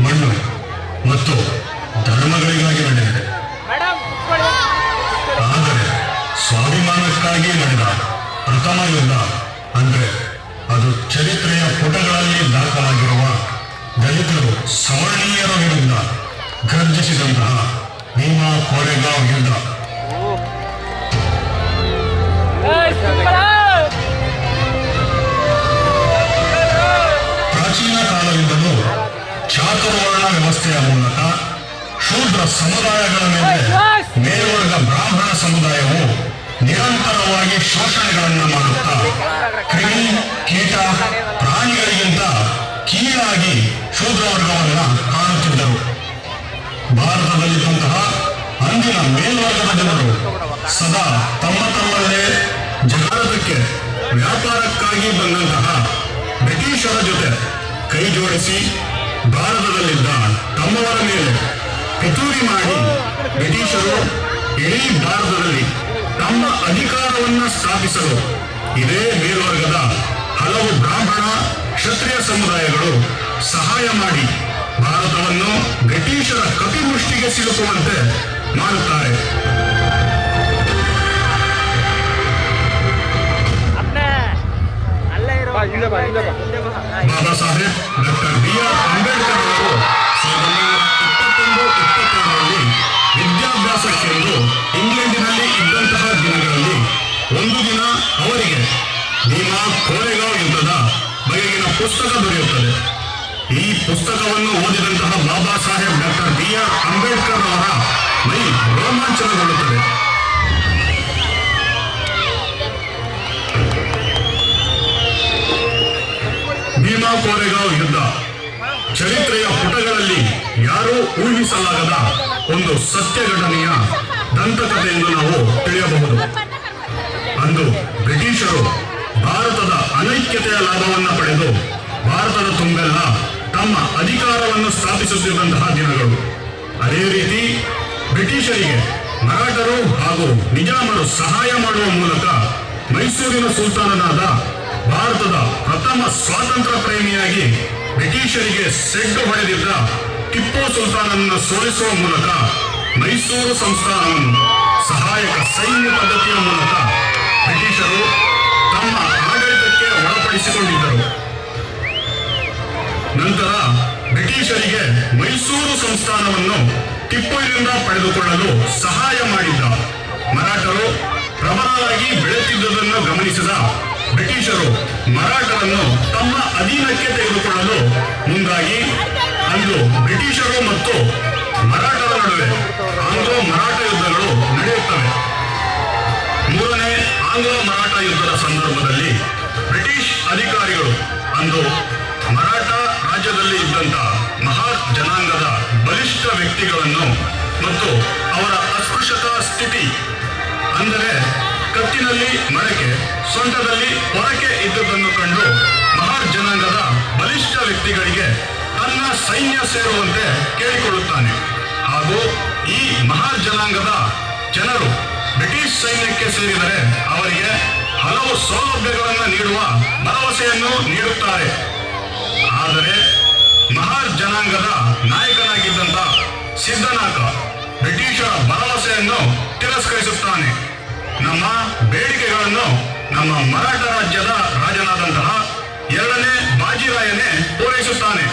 ಮಣ್ಣು ಮತ್ತು ಧರ್ಮಗಳಿಗಾಗಿ ನಡೆದಿದೆ. ಆದರೆ ಸ್ವಾಭಿಮಾನಕ್ಕಾಗಿ ನಡೆದ ಪ್ರಥಮ ಯುದ್ಧ ಅಂದ್ರೆ ಅದು ಚರಿತ್ರೆಯ ಪುಟಗಳಲ್ಲಿ ದಾಖಲಾಗಿರುವ ದಲಿತರು ಸವರ್ಣೀಯರ ವಿರುದ್ಧ ಗರ್ಜಿಸಿದಂತಹ ಭೀಮಾ ಕೋರೆಗಾಂವ್ ಯುದ್ಧ. ಪ್ರಾಚೀನ ಕಾಲದಿಂದಲೂ ಚಾತುರ್ವರ್ಣ ವ್ಯವಸ್ಥೆಯ ಮೂಲಕ ಶೂದ್ರ ಸಮುದಾಯಗಳ ಮೇಲೆ ಮೇಲ್ವರ್ಗ ಬ್ರಾಹ್ಮಣ ಸಮುದಾಯವು ನಿರಂತರವಾಗಿ ಶೋಷಣೆಗಳನ್ನು ಮಾಡುತ್ತಾ ಕ್ರಿಮಿ ಕೀಟ ಪ್ರಾಣಿಗಳಿಗಿಂತ ಕೀಳಾಗಿ ಶೂದ್ರ ವರ್ಗವನ್ನ ಕಾಣುತ್ತಿದ್ದರು. ಭಾರತದಲ್ಲಿದ್ದಂತಹ ಅಂದಿನ ಮೇಲ್ವರ್ಗದ ಜನರು ಸದಾ ತಮ್ಮಲ್ಲೇ ಜಗಳಕ್ಕೆ ವ್ಯಾಪಾರಕ್ಕಾಗಿ ಬಂದಂತಹ ಬ್ರಿಟಿಷರ ಜೊತೆ ಕೈ ಜೋಡಿಸಿ ಭಾರತದಲ್ಲಿದ್ದ ತಮ್ಮವರ ಮೇಲೆ ಪಿತೂರಿ ಮಾಡಿ ಬ್ರಿಟಿಷರು ಇಡೀ ಭಾರತದಲ್ಲಿ ತಮ್ಮ ಅಧಿಕಾರವನ್ನ ಸ್ಥಾಪಿಸಲು ಇದೇ ಮೇಲ್ವರ್ಗದ ಹಲವು ಬ್ರಾಹ್ಮಣ ಕ್ಷತ್ರಿಯ ಸಮುದಾಯಗಳು ಸಹಾಯ ಮಾಡಿ ಭಾರತವನ್ನು ಬ್ರಿಟಿಷರ ಕಪಿಮುಷ್ಟಿಗೆ ಸಿಲುಕುವಂತೆ ಮಾಡುತ್ತಾರೆ. Baba Saheb doctor B R. ಅಂಬೇಡ್ಕರ್ ಅವರು 1921-22ರಲ್ಲಿ ವಿದ್ಯಾಭ್ಯಾಸಕ್ಕೆಂದು ಇಂಗ್ಲೆಂಡಿನಲ್ಲಿ ಇದ್ದಂತಹ ದಿನಗಳಲ್ಲಿ ಒಂದು ದಿನ ಅವರಿಗೆ ಭೀಮಾ ಕೋರೆಗಾಂವ್ ಯುದ್ಧದ ಬಗೆಗಿನ ಪುಸ್ತಕ ದೊರೆಯುತ್ತದೆ. ಈ ಪುಸ್ತಕವನ್ನು ಓದಿದಂತಹ ಬಾಬಾ ಸಾಹೇಬ್ ಡಾಕ್ಟರ್ ಬಿ.ಆರ್. ಅಂಬೇಡ್ಕರ್ ಅವರ ಮೈ ರೋಮಾಂಚನಗೊಳ್ಳುತ್ತದೆ. ಭೀಮಾ ಕೋರೆಗಾಂವ್ ಯುದ್ಧ ಚರಿತ್ರೆಯ ಪುಟಗಳಲ್ಲಿ ಯಾರೂ ಊಹಿಸಲಾಗದ ಒಂದು ಸತ್ಯ ಘಟನೆಯ ದಂತಕಥೆ ಎಂದು ನಾವು ತಿಳಿಯಬಹುದು. ಅಂದು ಬ್ರಿಟಿಷರು ಭಾರತದ ಅನೈಕ್ಯತೆಯ ಲಾಭವನ್ನು ಪಡೆದು ಭಾರತದ ತುಂಬೆಲ್ಲ ತಮ್ಮ ಅಧಿಕಾರವನ್ನು ಸ್ಥಾಪಿಸುತ್ತಿದ್ದಂತಹ ದಿನಗಳು. ಅದೇ ರೀತಿ ಬ್ರಿಟಿಷರಿಗೆ ಮರಾಠರು ಹಾಗೂ ನಿಜಾಮರು ಸಹಾಯ ಮಾಡುವ ಮೂಲಕ ಮೈಸೂರಿನ ಸುಲ್ತಾನನಾದ ಭಾರತದ ಪ್ರಥಮ ಸ್ವಾತಂತ್ರ್ಯ ಪ್ರೇಮಿಯಾಗಿ ಬ್ರಿಟಿಷರಿಗೆ ಸೆಡ್ಡು ಹೊಡೆದಿದ್ದ ಟಿಪ್ಪು ಸುಲ್ತಾನನ್ನು ಸೋಲಿಸುವ ಮೂಲಕ ಮೈಸೂರು ಸಂಸ್ಥಾನವನ್ನು ಸಹಾಯಕ ಸೈನ್ಯ ಪದ್ಧತಿಯ ಮೂಲಕ ಬ್ರಿಟಿಷರು ತಮ್ಮ ಆಡಳಿತಕ್ಕೆ ಒಳಪಡಿಸಿಕೊಂಡಿದ್ದರು. ನಂತರ ಬ್ರಿಟಿಷರಿಗೆ ಮೈಸೂರು ಸಂಸ್ಥಾನವನ್ನು ಟಿಪ್ಪುವಿನಿಂದ ಪಡೆದುಕೊಳ್ಳಲು ಸಹಾಯ ಮಾಡಿದ್ದ ಮರಾಠರು ಪ್ರಬಲವಾಗಿ ಬೆಳೆಯುತ್ತಿದ್ದುದನ್ನು ಗಮನಿಸಿದ ಬ್ರಿಟಿಷರು ಮರಾಠರನ್ನು ತಮ್ಮ ಅಧೀನಕ್ಕೆ ತೆಗೆದುಕೊಳ್ಳಲು ಮುಂದಾಗಿ ಅಂದು ಬ್ರಿಟಿಷರು ಮತ್ತು ಮರಾಠರ ನಡುವೆ ಆಂಗ್ಲೋ ಮರಾಠ ಯುದ್ಧಗಳು ನಡೆಯುತ್ತವೆ. ಮೂರನೇ ಆಂಗ್ಲೋ ಮರಾಠ ಯುದ್ಧದ ಸಂದರ್ಭದಲ್ಲಿ ಬ್ರಿಟಿಷ್ ಅಧಿಕಾರಿಗಳು ಅಂದು ಮರಾಠ ರಾಜ್ಯದಲ್ಲಿ ಇದ್ದಂತ ಮಹಾರ್ ಜನಾಂಗದ ಬಲಿಷ್ಠ ವ್ಯಕ್ತಿಗಳನ್ನು ಮತ್ತು ಅವರ ಅಸ್ಪೃಶ್ಯತಾ ಸ್ಥಿತಿ ಅಂದರೆ ಕತ್ತಿನಲ್ಲಿ ಮಡಕೆ ಸೊಂಟದಲ್ಲಿ ಹೊರಕೆ ಇದ್ದುದನ್ನು ಕಂಡು ಮಹಾರ್ ಜನಾಂಗದ ಬಲಿಷ್ಠ ವ್ಯಕ್ತಿಗಳಿಗೆ ತನ್ನ ಸೈನ್ಯ ಸೇರುವಂತೆ ಕೇಳಿಕೊಳ್ಳುತ್ತಾನೆ. ಹಾಗೂ ಈ ಮಹಾರ್ ಜನಾಂಗದ ಜನರು ಬ್ರಿಟಿಷ್ ಸೈನ್ಯಕ್ಕೆ ಸೇರಿದರೆ ಅವರಿಗೆ ಹಲವು ಸೌಲಭ್ಯಗಳನ್ನು ನೀಡುವ ಭರವಸೆಯನ್ನು ನೀಡುತ್ತಾರೆ. ಆದರೆ ಮಹಾರ್ ಜನಾಂಗದ ನಾಯಕನಾಗಿದ್ದಂತ ಸಿದ್ದನಾಕ ಬ್ರಿಟಿಷರ ಭರವಸೆಯನ್ನು ತಿರಸ್ಕರಿಸುತ್ತಾನೆ. ನಮ್ಮ ಬೇಡಿಕೆಗಳನ್ನು ನಮ್ಮ ಮರಾಠ ರಾಜ್ಯದ ರಾಜನಾದಂತಹ 2ನೇ ಬಾಜಿರಾಯನೇ ಪೂರೈಸುತ್ತಾನೆ.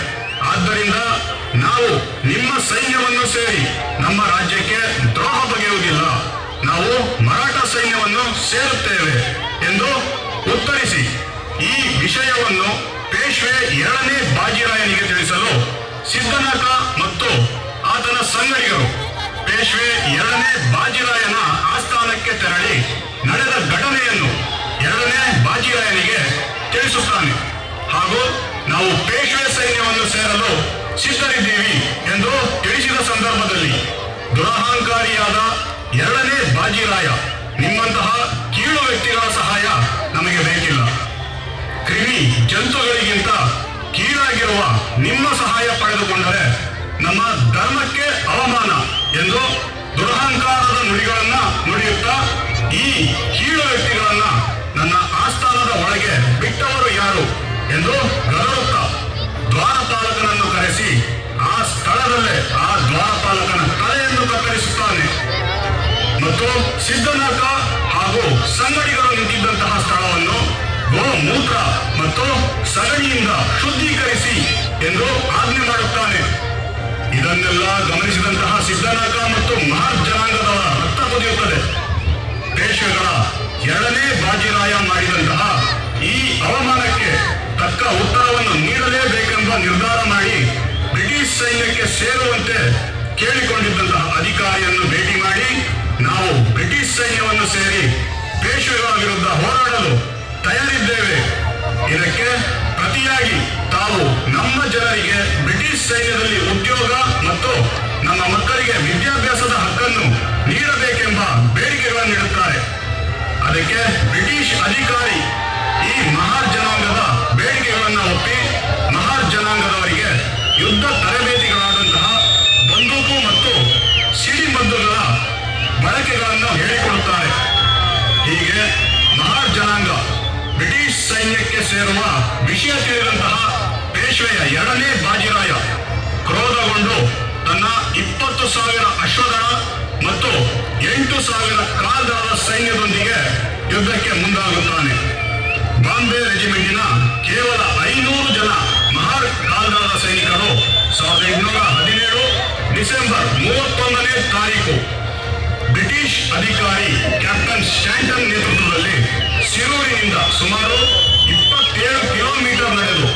ಆದ್ದರಿಂದ ನಾವು ನಿಮ್ಮ ಸೈನ್ಯವನ್ನು ಸೇರಿ ನಮ್ಮ ರಾಜ್ಯಕ್ಕೆ ದ್ರೋಹ ಬಗೆಯುವುದಿಲ್ಲ, ನಾವು ಮರಾಠ ಸೈನ್ಯವನ್ನು ಸೇರುತ್ತೇವೆ ಎಂದು ಉತ್ತರಿಸಿ ಈ ವಿಷಯವನ್ನು ಪೇಶ್ವೆ 2ನೇ ಬಾಜಿರಾಯನಿಗೆ ತಿಳಿಸಲು ಸಿದ್ದನಾಕ ಮತ್ತು ಆತನ ಸಂಗಡಿಗರು ಪೇಶ್ವೆ 2ನೇ ಬಾಜಿರಾಯನ ಆಸ್ಥಾನಕ್ಕೆ ತೆರಳಿ ನಡೆದ ಘಟನೆಯನ್ನು 2ನೇ ಬಾಜಿರಾಯನಿಗೆ ತಿಳಿಸುತ್ತಾನೆ. ಹಾಗೂ ನಾವು ಪೇಶ್ವೆ ಸೈನ್ಯವನ್ನು ಸೇರಲು ಸಿದ್ಧರಿದ್ದೀವಿ ಎಂದು ತಿಳಿಸಿದ ಸಂದರ್ಭದಲ್ಲಿ ದುರಹಂಕಾರಿಯಾದ 2ನೇ ಬಾಜಿರಾಯ ನಿಮ್ಮಂತಹ ಕೀಳು ವ್ಯಕ್ತಿಗಳ ಸಹಾಯ ನಮಗೆ ಬೇಕಿಲ್ಲ, ಕ್ರಿಮಿ ಜಂತುಗಳಿಗಿಂತ ಕೀಳಾಗಿರುವ ನಿಮ್ಮ ಸಹಾಯ ಪಡೆದುಕೊಂಡರೆ ನಮ್ಮ ಧರ್ಮಕ್ಕೆ ಅವಮಾನ ಎಂದು ದುರಹಂಕಾರದ ನುಡಿಗಳನ್ನ ನುಡಿಯುತ್ತಾ ಈ ಕೀಳು ವ್ಯಕ್ತಿಗಳನ್ನ ನನ್ನ ಆಸ್ಥಾನದ ಒಳಗೆ ಬಿಟ್ಟವರು ಯಾರು ಎಂದು ಗದರುತ್ತಾ ದ್ವಾರಪಾಲಕನನ್ನು ಕರೆಸಿ ಆ ಸಿದ್ದನಾಕ ಹಾಗೂ ಸಂಗಡಿಗರು ನಿಂತಿದ್ದಂತಹ ಸ್ಥಳವನ್ನು ಗೋಮೂತ್ರ ಮತ್ತು ಸಗಣಿಯಿಂದ ಶುದ್ಧೀಕರಿಸಿ ಎಂದು ಆಜ್ಞೆ ಮಾಡುತ್ತಾನೆ. ಇದನ್ನೆಲ್ಲ ಗಮನಿಸಿದಂತಹ ಸಿದ್ದನಾಕ ಮತ್ತು ಮಹಾರ್ ಜನಾಂಗದವರ ರಕ್ತ ಕುದಿಯುತ್ತದೆ. ಪೇಶ್ವೆಗಳ ಎರಡನೇ ಬಾಜಿರಾಯ ಮಾಡಿದಂತಹ ಈ ಅವಮಾನಕ್ಕೆ ತಕ್ಕ ಉತ್ತರವನ್ನು ನೀಡಲೇಬೇಕೆಂಬ ನಿರ್ಧಾರ ಮಾಡಿ ಬ್ರಿಟಿಷ್ ಸೈನ್ಯಕ್ಕೆ ಸೇರುವಂತೆ ಕೇಳಿಕೊಂಡಿದ್ದಂತಹ ಅಧಿಕಾರಿಯನ್ನು ಭೇಟಿ ಮಾಡಿ, ನಾವು ಬ್ರಿಟಿಷ್ ಸೈನ್ಯವನ್ನು ಸೇರಿ ಪೇಶ್ವೆಗಳ ವಿರುದ್ಧ ಹೋರಾಡಲು ತಯಾರಿದ್ದೇವೆ. ಇದಕ್ಕೆ ಪ್ರತಿಯಾಗಿ ತಾವು ನಮ್ಮ ಜನರಿಗೆ ಬ್ರಿಟಿಷ್ ಸೈನ್ಯದಲ್ಲಿ ಉದ್ಯೋಗ ಮತ್ತು ನಮ್ಮ ಮಕ್ಕಳಿಗೆ ವಿದ್ಯಾಭ್ಯಾಸದ ಹಕ್ಕನ್ನು ನೀಡಬೇಕೆಂಬ ಬೇಡಿಕೆಗಳನ್ನು ಇಡುತ್ತಾರೆ. ಅದಕ್ಕೆ ಬ್ರಿಟಿಷ್ ಅಧಿಕಾರಿ ಈ ಮಹಾರ್ ಜನಾಂಗದ ಬೇಡಿಕೆಗಳನ್ನು ಒಪ್ಪಿ ಮಹಾರ್ ಜನಾಂಗದವರಿಗೆ ಯುದ್ಧ ತರಬೇತಿಗಳಾದಂತಹ ಬಂದೂಕು ಮತ್ತು ಸಿಡಿಮದ್ದುಗಳ ಬಳಕೆಗಳನ್ನು ಹೇಳಿಕೊಡುತ್ತಾರೆ. ಹೀಗೆ ಮಹಾರ್ ಜನಾಂಗ ಬ್ರಿಟಿಷ್ ಸೈನ್ಯಕ್ಕೆ ಸೇರುವ ವಿಷಯ ತಿಳಿದಂತಹ ಪೇಶ್ವೆಯ ಎರಡನೇ ಬಾಜಿರಾಯ ಕ್ರೋಧಗೊಂಡು ತನ್ನ 20,000 ಅಶ್ವದಳ ಮತ್ತು 8,000 ಕಾಲ್ದಳದ ಸೈನ್ಯದೊಂದಿಗೆ ಯುದ್ಧಕ್ಕೆ ಮುಂದಾಗುತ್ತಾನೆ. ಬಾಂಬೆ ರೆಜಿಮೆಂಟಿನ ಕೇವಲ 500 ಜನ ಮಹಾರ್ ಕಾಲ್ದಳದ ಸೈನಿಕರು 1817 ಡಿಸೆಂಬರ್ 31ನೇ ತಾರೀಕು ಬ್ರಿಟಿಷ್ ಅಧಿಕಾರಿ ಕ್ಯಾಪ್ಟನ್ ಸ್ಟ್ಯಾಂಟನ್ ನೇತೃತ್ವದಲ್ಲಿ ಸಿರೂರಿನಿಂದ ಸುಮಾರು 27 ಕಿಲೋಮೀಟರ್ ನಡೆದು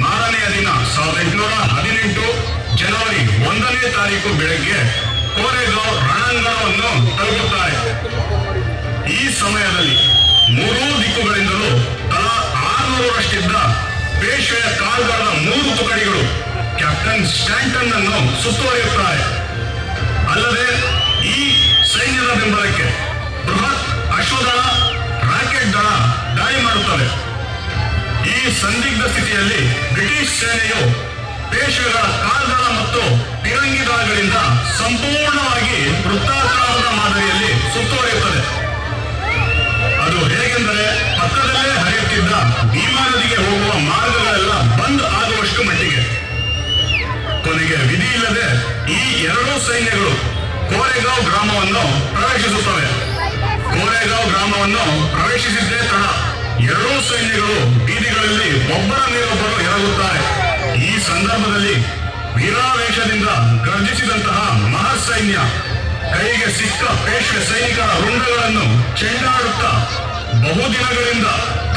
ಮಾರನೆಯ ದಿನ 1818 ಜನವರಿ 1ನೇ ತಾರೀಕು ಬೆಳಗ್ಗೆ ಕೋರೆಗಾಂವ್ ರಣಾಂಗಣವನ್ನು ತಲುಪುತ್ತಾರೆ. ಈ ಸಮಯದಲ್ಲಿ ಮೂರೂ ದಿಕ್ಕುಗಳಿಂದಲೂ ತಲಾ 600ರಷ್ಟಿದ್ದ ಪೇಶ್ವೆಯ ಕಾಲ್ದಳದ 3 ತುಕಡಿಗಳು ಕ್ಯಾಪ್ಟನ್ ಸ್ಟ್ಯಾಂಟನ್ ಅನ್ನು ಸುತ್ತುವರಿಯುತ್ತಾರೆ. ಅಲ್ಲದೆ ಈ ಸೈನ್ಯದ ಬೆಂಬಲಕ್ಕೆ ಬೃಹತ್ ಅಶ್ವದಳ, ರಾಕೆಟ್ ದಳ ದಾಳಿ ಮಾಡುತ್ತವೆ. ಈ ಸಂದಿಗ್ಧ ಸ್ಥಿತಿಯಲ್ಲಿ ಬ್ರಿಟಿಷ್ ಸೇನೆಯು ಪೇಶ್ವೆಗಳ ಕಾಲ್ದಳ ಮತ್ತು ಪಿರಂಗಿ ದಳಗಳಿಂದ ಸಂಪೂರ್ಣವಾಗಿ ವೃತ್ತಾಕಾರದ ಮಾದರಿಯಲ್ಲಿ ಸುತ್ತುವರಿಯುತ್ತದೆ. ಅದು ಹೇಗೆಂದರೆ ಪಕ್ಕದಲ್ಲೇ ಹರಿಯುತ್ತಿದ್ದ ಭೀಮಾ ನದಿಗೆ ಹೋಗುವ ಮಾರ್ಗಗಳೆಲ್ಲ ಬಂದ್ ಆಗುವಷ್ಟು ಮಟ್ಟಿಗೆ. ಕೊನೆಗೆ ವಿಧಿ ಇಲ್ಲದೆ ಈ ಎರಡೂ ಸೈನ್ಯಗಳು ಕೋರೆಗಾಂವ್ ಗ್ರಾಮವನ್ನು ಪ್ರವೇಶಿಸುತ್ತವೆ. ಕೋರೆಗಾಂವ್ ಗ್ರಾಮವನ್ನು ಪ್ರವೇಶಿಸಿದ್ದೇ ತಡ ಎರಡೂ ಸೈನ್ಯಗಳು ಬೀದಿಗಳಲ್ಲಿ ಒಬ್ಬರ ಮೇಲೊಬ್ಬರು ಎರಗುತ್ತಾರೆ. ಈ ಸಂದರ್ಭದಲ್ಲಿ ವೀರಾವೇಶದಿಂದ ಗರ್ಜಿಸಿದಂತಹ ಮಹಾ ಸೈನ್ಯ ಕೈಗೆ ಸಿಕ್ಕ ಪೇಶ್ವೆ ಸೈನಿಕರ ರುಂಡಗಳನ್ನು ಚೆಂಡಾಡುತ್ತಾ ಬಹುದಿನಗಳಿಂದ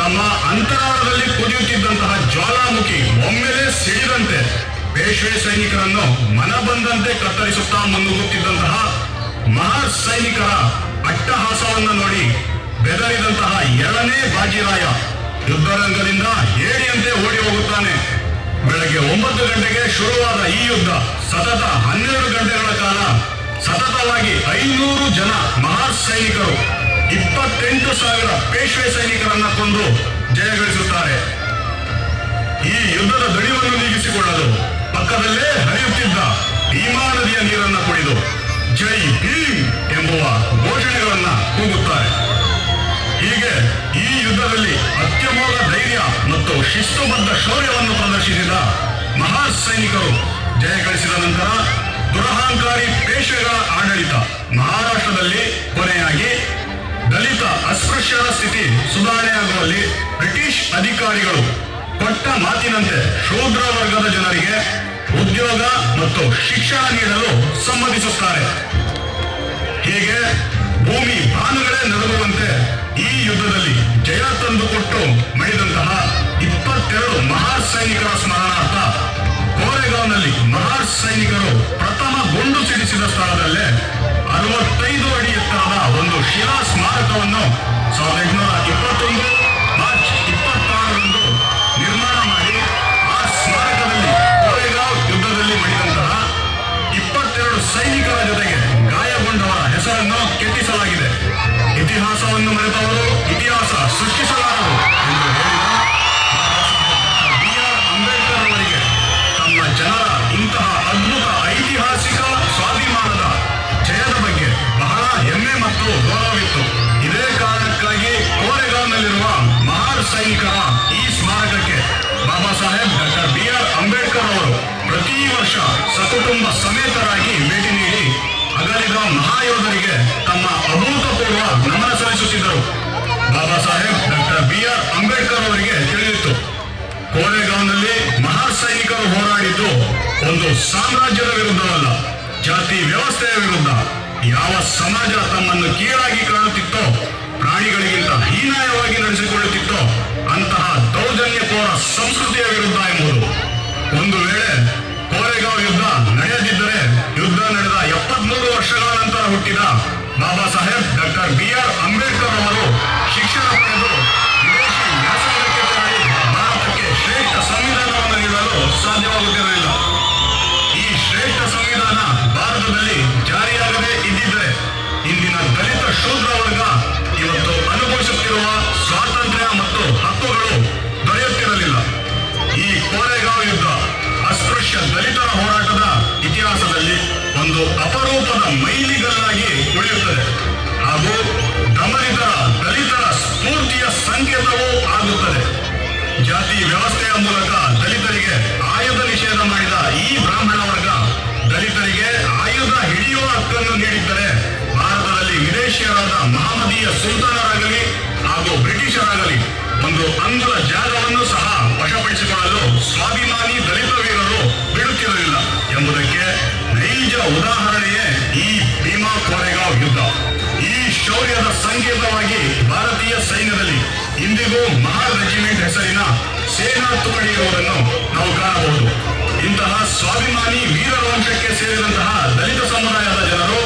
ತಮ್ಮ ಅಂತರಾಳದಲ್ಲಿ ಕುದಿಯುತ್ತಿದ್ದಂತಹ ಜ್ವಾಲಾಮುಖಿ ಒಮ್ಮೆಲೆ ಸಿಡಿದಂತೆ ಪೇಶ್ವೆ ಸೈನಿಕರನ್ನು ಮನಬಂದಂತೆ ಕತ್ತರಿಸುತ್ತಾ ಮುನ್ನುಗ್ಗುತ್ತಿದ್ದಂತಹ ಮಹಾರ್ ಸೈನಿಕರ ಅಟ್ಟಹಾಸವನ್ನು ನೋಡಿ ಬೆದರಿದಂತಹ ಎರಡನೇ ಬಾಜಿರಾಯ ಯುದ್ಧರಂಗದಿಂದ ಏಡಿಯಂತೆ ಓಡಿ ಹೋಗುತ್ತಾನೆ. ಬೆಳಗ್ಗೆ 9 ಗಂಟೆಗೆ ಶುರುವಾದ ಈ ಯುದ್ಧ ಸತತ 12 ಗಂಟೆಗಳ ಕಾಲ ಸತತವಾಗಿ 500 ಜನ ಮಹಾರ್ ಸೈನಿಕರು 28,000 ಪೇಶ್ವೆ ಸೈನಿಕರನ್ನ ಕೊಂದು ಜಯಗಳಿಸುತ್ತಾರೆ. ಈ ಯುದ್ಧದ ದಣಿವನ್ನು ನೀಗಿಸಿಕೊಳ್ಳಲು ಪಕ್ಕದಲ್ಲೇ ಹರಿಯುತ್ತಿದ್ದ ಭೀಮಾ ನದಿಯ ನೀರನ್ನು ಕುಡಿದು ಜೈ ಭೀಮ್ ಎಂಬುವ ಘೋಷಣೆಗಳನ್ನ ಕೂಗುತ್ತಾರೆ. ಹೀಗೆ ಈ ಯುದ್ಧದಲ್ಲಿ ಅತ್ಯಮೋಘ ಧೈರ್ಯ ಮತ್ತು ಶಿಸ್ತುಬದ್ಧ ಶೌರ್ಯವನ್ನು ಪ್ರದರ್ಶಿಸಿದ ಮಹಾರ್ ಸೈನಿಕರು ಜಯಗಳಿಸಿದ ನಂತರ ದುರಹಂಕಾರಿ ಪೇಶ್ವೆಗಳ ಆಡಳಿತ ಮಹಾರಾಷ್ಟ್ರದಲ್ಲಿ ಕೊನೆಯಾಗಿ ದಲಿತ ಅಸ್ಪೃಶ್ಯರ ಸ್ಥಿತಿ ಸುಧಾರಣೆಯಾಗುವಲ್ಲಿ ಬ್ರಿಟಿಷ್ ಅಧಿಕಾರಿಗಳು ಕೊಟ್ಟ ಮಾತಿನಂತೆ ಶೂದ್ರ ವರ್ಗದ ಜನರಿಗೆ ಉದ್ಯೋಗ ಮತ್ತು ಶಿಕ್ಷಣ ನೀಡಲು ಸಮ್ಮತಿಸುತ್ತಾರೆ. ಹೀಗೆ ಭೂಮಿ ಬಾನುಗಳೇ ನಡುಗುವಂತೆ ಈ ಯುದ್ಧದಲ್ಲಿ ಜಯ ತಂದುಕೊಟ್ಟು ಮಡಿದಂತಹ 22 ಮಹಾರ್ ಸೈನಿಕರ ಸ್ಮರಣಾರ್ಥ ಕೋರೆಗಾಂವ್ನಲ್ಲಿ ಮಹಾರ್ ಸೈನಿಕರು ಪ್ರಥಮ ಗುಂಡು ಸಿಡಿಸಿದ ಸ್ಥಳದಲ್ಲೇ 65 ಅಡಿ ಎತ್ತರದ ಒಂದು ಶಿಲಾ ಸ್ಮಾರಕವನ್ನು 1821 ಮಾರ್ಚ್ 26ರಂದು ನಿರ್ಮಾಣ ಮಾಡಿ ಆ ಸ್ಮಾರಕದಲ್ಲಿ ಕೋರೆಗಾಂವ್ ಯುದ್ಧದಲ್ಲಿ ಮಡಿದಂತಹ 22 ಸೈನಿಕರ ಜೊತೆಗೆ ಗಾಯಗೊಂಡವರ ಹೆಸರನ್ನು ಕೆತ್ತಿಸಲಾಗಿದೆ. ಇತಿಹಾಸವನ್ನು ಮರೆತವರು ಇತಿಹಾಸ ಸೃಷ್ಟಿಸಲಾರರು ಎಂದು ಹೇಳಿದ BR ಅಂಬೇಡ್ಕರ್ ಅವರಿಗೆ ತಮ್ಮ ಜನರ ಇಂತಹ ಅದ್ಭುತ ಐತಿಹಾಸಿಕ ಸ್ವಾಭಿಮಾನದ ಜಯದ ಬಗ್ಗೆ ಬಹಳ ಹೆಮ್ಮೆ ಮತ್ತು ಗೌರವವಿತ್ತು. ಇದೇ ಕಾರಣಕ್ಕಾಗಿ ಕೋರೆಗಾಂವ್ನಲ್ಲಿರುವ ಮಹಾರ್ ಸೈನಿಕರ ಈ ಸ್ಮಾರಕಕ್ಕೆ ಬಾಬಾ ಸಾಹೇಬ್ ಡಾಕ್ಟರ್ BR ಅಂಬೇಡ್ಕರ್ ಅವರು ಪ್ರತಿ ವರ್ಷ ಸಕುಟುಂಬ ಸಮೇತರಾಗಿ ಭೇಟಿ ನೀಡಿ ಅಗಲಿದ ಮಹಾಯೋಧರಿಗೆ ತಮ್ಮ ಅಭೂತಪೂರ್ವ ನಮನ ಸಲ್ಲಿಸುತ್ತಿದ್ದರು. ಬಾಬಾ ಸಾಹೇಬ್ ಡಾಕ್ಟರ್ BR ಅಂಬೇಡ್ಕರ್ ಅವರಿಗೆ ತಿಳಿದಿತ್ತು, ಕೋರೆಗಾಂವ್ನಲ್ಲಿ ಮಹಾ ಸೈನಿಕರು ಹೋರಾಡಿದ್ದು ಒಂದು ಸಾಮ್ರಾಜ್ಯದ ವಿರುದ್ಧವಲ್ಲ, ಜಾತಿ ವ್ಯವಸ್ಥೆಯ ವಿರುದ್ಧ. ಯಾವ ಸಮಾಜ ತಮ್ಮನ್ನು ಕೀಳಾಗಿ ಕಾಣುತ್ತಿತ್ತೋ, ಪ್ರಾಣಿಗಳಿಗಿಂತ ಹೀನಾಯವಾಗಿ ನಡೆಸಿಕೊಳ್ಳುತ್ತಿತ್ತೋ ಅಂತಹ ದೌರ್ಜನ್ಯಕೋರ ಸಂಸ್ಕೃತಿಯ ವಿರುದ್ಧ ಎಂಬುದು. ಒಂದು ವೇಳೆ ಕೋರೆಗಾಂವ್ ಯುದ್ಧ ನಡೆಯದಿದ್ದರೆ ಯುದ್ಧ ನಡೆದ 73 ವರ್ಷಗಳ ನಂತರ ಹುಟ್ಟಿದ ಬಾಬಾ ಸಾಹೇಬ್ ಡಾಕ್ಟರ್ BR ಅಂಬೇಡ್ಕರ್ ಅವರು ಶಿಕ್ಷಣ ಪಡೆದು ವಿದೇಶಿ ವ್ಯಾಸಂಗಕ್ಕೆ ತೆರಳಿ ಭಾರತಕ್ಕೆ ಶ್ರೇಷ್ಠ ಸಂವಿಧಾನವನ್ನು ನೀಡಲು ಸಾಧ್ಯವಾಗುತ್ತಿರಲಿಲ್ಲ. ಈ ಶ್ರೇಷ್ಠ ಸಂವಿಧಾನ ಭಾರತದಲ್ಲಿ ಜಾರಿಯಾಗದೇ ಇದ್ದಿದ್ದರೆ ಇಂದಿನ ದಲಿತ ಶೂದ್ರ ವರ್ಗ ಇವತ್ತು ಅನುಭವಿಸುತ್ತಿರುವ ಸ್ವಾತಂತ್ರ್ಯ ಮತ್ತು ಹಕ್ಕುಗಳು ದೊರೆಯುತ್ತಿರಲಿಲ್ಲ. ಈ ಕೋರೆಗಾಂವ್ ಯುದ್ಧ ಅಸ್ಪೃಶ್ಯ ದಲಿತರ ಹೋರಾಟದ ಇತಿಹಾಸದಲ್ಲಿ ಒಂದು ಅಪರೂಪದ ಮೈಲಿಗಲ್ಲಾಗಿ ಉಳಿಯುತ್ತದೆ ಹಾಗೂ ದಮನಿತರ ದಲಿತರ ಸ್ಫೂರ್ತಿಯ ಸಂಕೇತವೂ ಆಗುತ್ತದೆ. ಜಾತಿ ವ್ಯವಸ್ಥೆಯ ಮೂಲಕ ದಲಿತರಿಗೆ ಆಯುಧ ನಿಷೇಧ ಮಾಡಿದ ಈ ಬ್ರಾಹ್ಮಣ ವರ್ಗ ದಲಿತರಿಗೆ ಆಯುಧ ಹಿಡಿಯುವ ಹಕ್ಕನ್ನು ನೀಡಿದ್ದರೆ ಭಾರತದಲ್ಲಿ ವಿದೇಶಿಯರಾದ ಮಹಮ್ಮದೀಯ ಸುಲ್ತಾನರಾಗಲಿ ಹಾಗೂ ಬ್ರಿಟಿಷರಾಗಲಿ ಒಂದು ಅಂಗುಲ ಜಾಗವನ್ನು ಸಹ ವಶಪಡಿಸಿಕೊಳ್ಳಲು ಸ್ವಾಭಿಮಾನಿ ದಲಿತ ವೀರರು ಬಿಡುತ್ತಿರಲಿಲ್ಲ ಎಂಬುದಕ್ಕೆ ನೈಜ ಉದಾಹರಣೆಯೇ ಈ ಭೀಮಾ ಕೋರೆಗಾಂವ್ ಯುದ್ಧ. ಈ ಶೌರ್ಯದ ಸಂಕೇತವಾಗಿ ಭಾರತೀಯ ಸೈನ್ಯದಲ್ಲಿ ಇಂದಿಗೂ ಮಹಾ ರೆಜಿಮೆಂಟ್ ಹೆಸರಿನ ಸೇನಾ ತುಕಡಿ ಇರುವುದನ್ನು ನಾವು ಕಾಣಬಹುದು. ಇಂತಹ ಸ್ವಾಭಿಮಾನಿ ವೀರ ವಂಶಕ್ಕೆ ಸೇರಿದಂತಹ ದಲಿತ ಸಮುದಾಯದ ಜನರು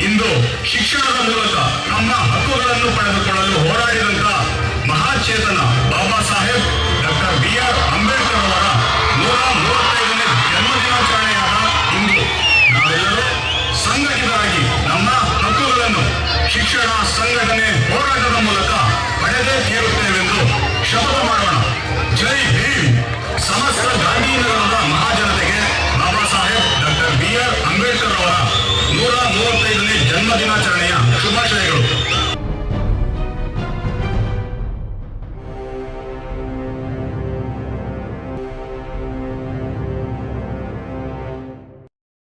ಇಂದು ಶಿಕ್ಷಣದ ಮೂಲಕ ತಮ್ಮ ಹಕ್ಕುಗಳನ್ನು ಪಡೆದುಕೊಳ್ಳಲು ಹೋರಾಡಿದಂತಹ ಮಹಾಚೇತನ ಬಾಬಾ ಸಾಹೇಬ್ ಡಾಕ್ಟರ್ BR ಅಂಬೇಡ್ಕರ್ ಅವರ 135ನೇ ಜನ್ಮದಿನಾಚರಣೆಯಾದ ಇಂದು ನಾವೆಲ್ಲರೂ ಸಂಘಟಿತರಾಗಿ ನಮ್ಮ ಹಕ್ಕುಗಳನ್ನು ಶಿಕ್ಷಣ, ಸಂಘಟನೆ, ಹೋರಾಟದ ಮೂಲಕ ಪಡೆದೇ ತೀರುತ್ತೇವೆಂದು ಶಪಥ ಮಾಡೋಣ. ಜೈ ಭೀಮ್. ಸಮಸ್ತ ಗಾಂಧಿನಗರದ ಮಹಾಜನತೆಗೆ ಬಾಬಾ ಸಾಹೇಬ್ ಡಾಕ್ಟರ್ BR ಅಂಬೇಡ್ಕರ್ ಅವರ 135ನೇ ಜನ್ಮದಿನಾಚರಣೆಯ ಶುಭಾಶಯಗಳು.